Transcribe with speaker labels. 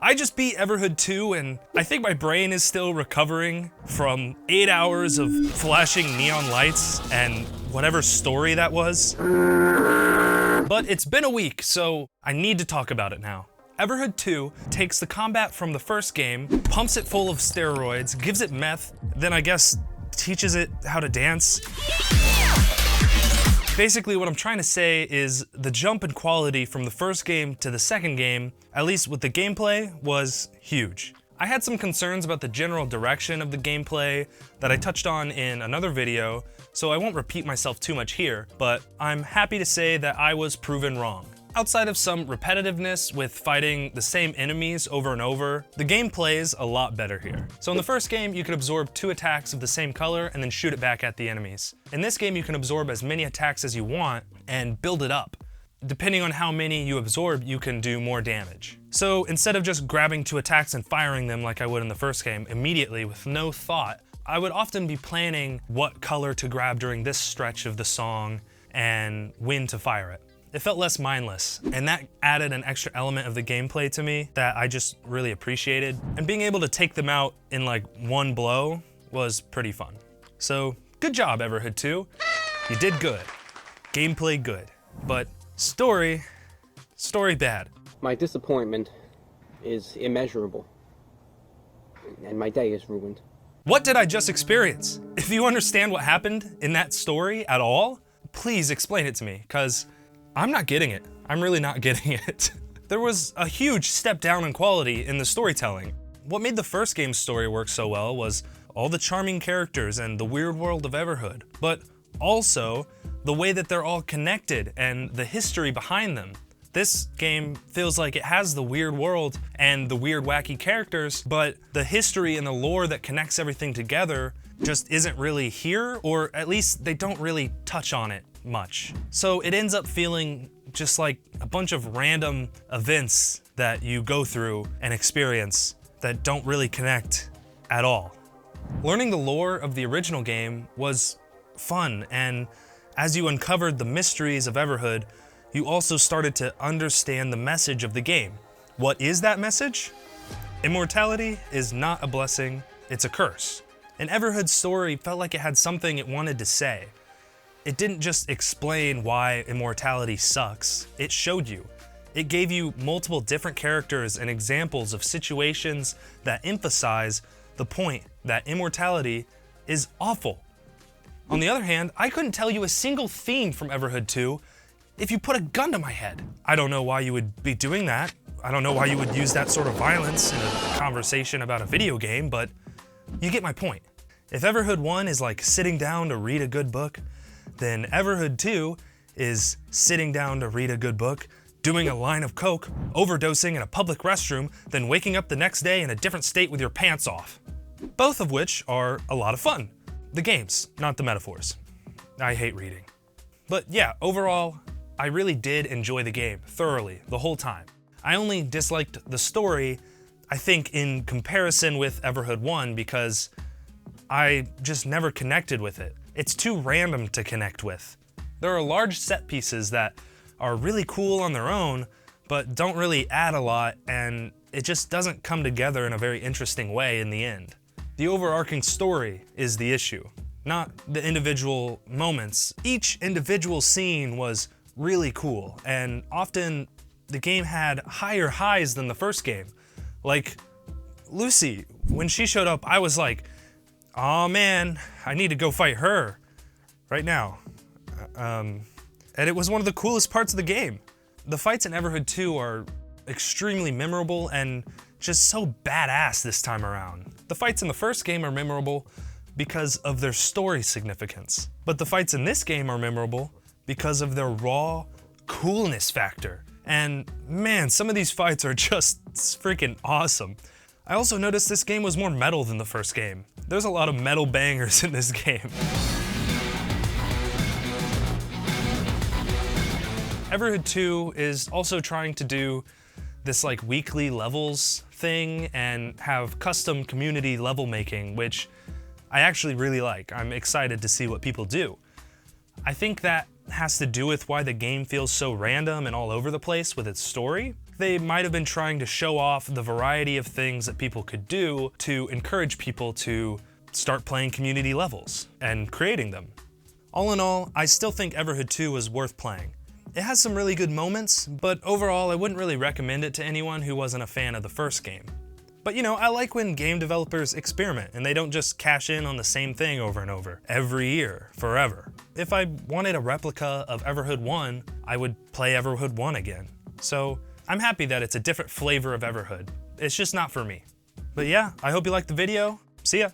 Speaker 1: I just beat Everhood 2 and I think my brain is still recovering from 8 hours of flashing neon lights and whatever story that was. But it's been a week, so I need to talk about it now. Everhood 2 takes the combat from the first game, pumps it full of steroids, gives it meth, then I guess teaches it how to dance. Basically, what I'm trying to say is the jump in quality from the first game to the second game, at least with the gameplay, was huge. I had some concerns about the general direction of the gameplay that I touched on in another video, so I won't repeat myself too much here, but I'm happy to say that I was proven wrong. Outside of some repetitiveness with fighting the same enemies over and over, the game plays a lot better here. So in the first game, you could absorb 2 attacks of the same color and then shoot it back at the enemies. In this game, you can absorb as many attacks as you want and build it up. Depending on how many you absorb, you can do more damage. So instead of just grabbing 2 attacks and firing them like I would in the first game immediately with no thought, I would often be planning what color to grab during this stretch of the song and when to fire it. It felt less mindless, and that added an extra element of the gameplay to me that I just really appreciated. And being able to take them out in like one blow was pretty fun. So good job, Everhood 2. You did good. Gameplay good. But story bad.
Speaker 2: My disappointment is immeasurable, and my day is ruined.
Speaker 1: What did I just experience? If you understand what happened in that story at all, please explain it to me, because I'm not getting it. I'm really not getting it. There was a huge step down in quality in the storytelling. What made the first game's story work so well was all the charming characters and the weird world of Everhood, but also the way that they're all connected and the history behind them. This game feels like it has the weird world and the weird wacky characters, but the history and the lore that connects everything together just isn't really here, or at least they don't really touch on it much. So it ends up feeling just like a bunch of random events that you go through and experience that don't really connect at all. Learning the lore of the original game was fun, and as you uncovered the mysteries of Everhood, you also started to understand the message of the game. What is that message? Immortality is not a blessing, it's a curse. And Everhood's story felt like it had something it wanted to say. It didn't just explain why immortality sucks, it showed you. It gave you multiple different characters and examples of situations that emphasize the point that immortality is awful. On the other hand, I couldn't tell you a single theme from Everhood 2 if you put a gun to my head. I don't know why you would be doing that. I don't know why you would use that sort of violence in a conversation about a video game, but you get my point. If Everhood 1 is like sitting down to read a good book, then Everhood 2 is sitting down to read a good book, doing a line of coke, overdosing in a public restroom, then waking up the next day in a different state with your pants off. Both of which are a lot of fun. The games, not the metaphors. I hate reading. But yeah, overall, I really did enjoy the game thoroughly the whole time. I only disliked the story, I think, in comparison with Everhood 1 because I just never connected with it. It's too random to connect with. There are large set pieces that are really cool on their own, but don't really add a lot, and it just doesn't come together in a very interesting way in the end. The overarching story is the issue, not the individual moments. Each individual scene was really cool, and often the game had higher highs than the first game. Like Lucy, when she showed up, I was like, oh man, I need to go fight her right now. And it was one of the coolest parts of the game. The fights in Everhood 2 are extremely memorable and just so badass this time around. The fights in the first game are memorable because of their story significance, but the fights in this game are memorable because of their raw coolness factor. And man, some of these fights are just freaking awesome. I also noticed this game was more metal than the first game. There's a lot of metal bangers in this game. Everhood 2 is also trying to do this like weekly levels thing and have custom community level making, which I actually really like. I'm excited to see what people do. I think that has to do with why the game feels so random and all over the place with its story. they might have been trying to show off the variety of things that people could do to encourage people to start playing community levels and creating them. All in all, I still think Everhood 2 was worth playing. It has some really good moments, but overall I wouldn't really recommend it to anyone who wasn't a fan of the first game. But you know, I like when game developers experiment and they don't just cash in on the same thing over and over, every year, forever. If I wanted a replica of Everhood 1, I would play Everhood 1 again. So I'm happy that it's a different flavor of Everhood. It's just not for me. But yeah, I hope you liked the video. See ya!